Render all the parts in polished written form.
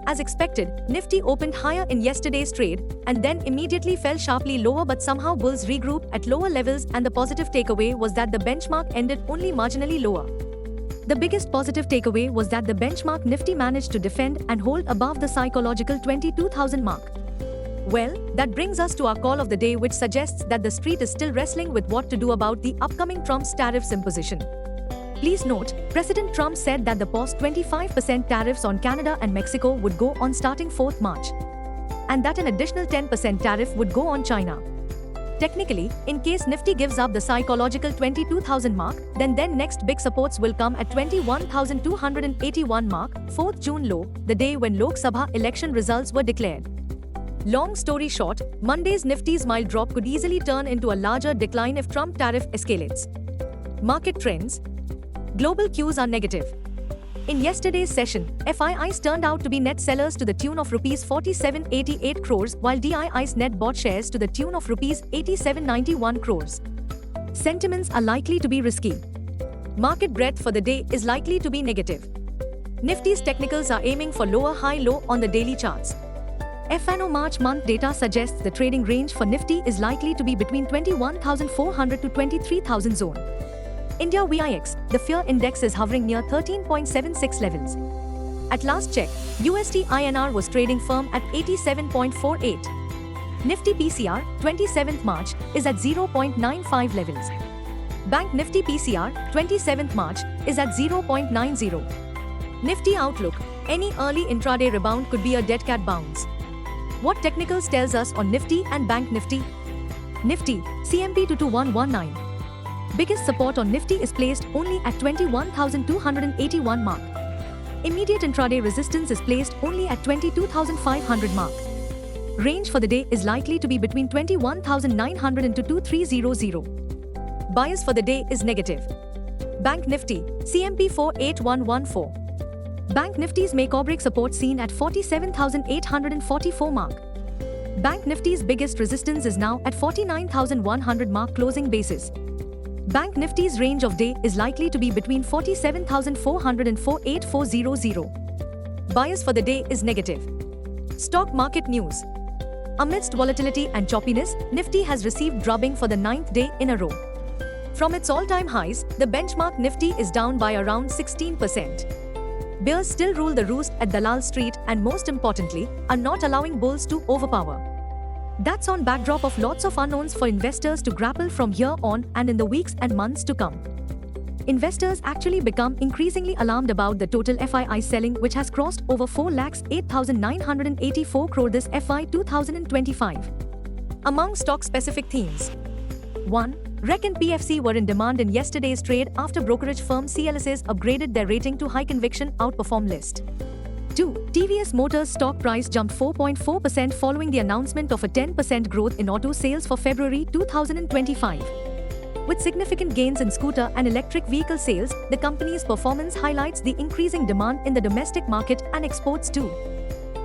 As expected, Nifty opened higher in yesterday's trade and then immediately fell sharply lower, but somehow bulls regrouped at lower levels, and the positive takeaway was that the benchmark ended only marginally lower. The biggest positive takeaway was that the benchmark Nifty managed to defend and hold above the psychological 22,000 mark. Well, that brings us to our call of the day, which suggests that the street is still wrestling with what to do about the upcoming Trump's tariffs imposition. Please note, President Trump said that the post 25% tariffs on Canada and Mexico would go on starting 4th March, and that an additional 10% tariff would go on China. Technically, in case Nifty gives up the psychological 22,000 mark, then next big supports will come at 21,281 mark, 4th June low, the day when Lok Sabha election results were declared. Long story short, Monday's Nifty's mild drop could easily turn into a larger decline if Trump tariff escalates. Market trends. Global cues are negative. In yesterday's session, FIIs turned out to be net sellers to the tune of Rs 4788 crores, while DIIs net bought shares to the tune of Rs 8791 crores. Sentiments are likely to be risky. Market breadth for the day is likely to be negative. Nifty's technicals are aiming for lower high-low on the daily charts. FNO March month data suggests the trading range for Nifty is likely to be between 21,400 to 23,000 zone. India VIX, the fear index is hovering near 13.76 levels. At last check, USD INR was trading firm at 87.48. Nifty PCR, 27th March, is at 0.95 levels. Bank Nifty PCR, 27th March, is at 0.90. Nifty outlook, any early intraday rebound could be a dead cat bounce. What technicals tells us on Nifty and Bank Nifty? Nifty, CMP 22119. Biggest support on Nifty is placed only at 21,281 mark. Immediate intraday resistance is placed only at 22,500 mark. Range for the day is likely to be between 21,900 and 2300. Bias for the day is negative. Bank Nifty, CMP 48114. Bank Nifty's make or break support seen at 47,844 mark. Bank Nifty's biggest resistance is now at 49,100 mark closing basis. Bank Nifty's range of day is likely to be between 47,400 and 48,400. Bias for the day is negative. Stock market news. Amidst volatility and choppiness, Nifty has received drubbing for the 9th day in a row. From its all-time highs, the benchmark Nifty is down by around 16%. Bears still rule the roost at Dalal Street and, most importantly, are not allowing bulls to overpower. That's on backdrop of lots of unknowns for investors to grapple from here on and in the weeks and months to come. Investors actually become increasingly alarmed about the total FII selling, which has crossed over 4,08,984 crore this FY 2025. Among stock-specific themes. 1. REC and PFC were in demand in yesterday's trade after brokerage firm CLSA's upgraded their rating to high conviction outperform list. 2. TVS Motors stock price jumped 4.4% following the announcement of a 10% growth in auto sales for February 2025. With significant gains in scooter and electric vehicle sales, the company's performance highlights the increasing demand in the domestic market and exports too.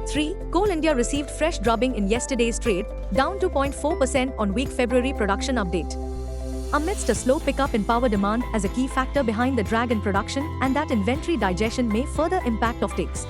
3. Coal India received fresh drubbing in yesterday's trade, down 2.4% on weak February production update. Amidst a slow pickup in power demand as a key factor behind the drag in production, and that inventory digestion may further impact offtakes.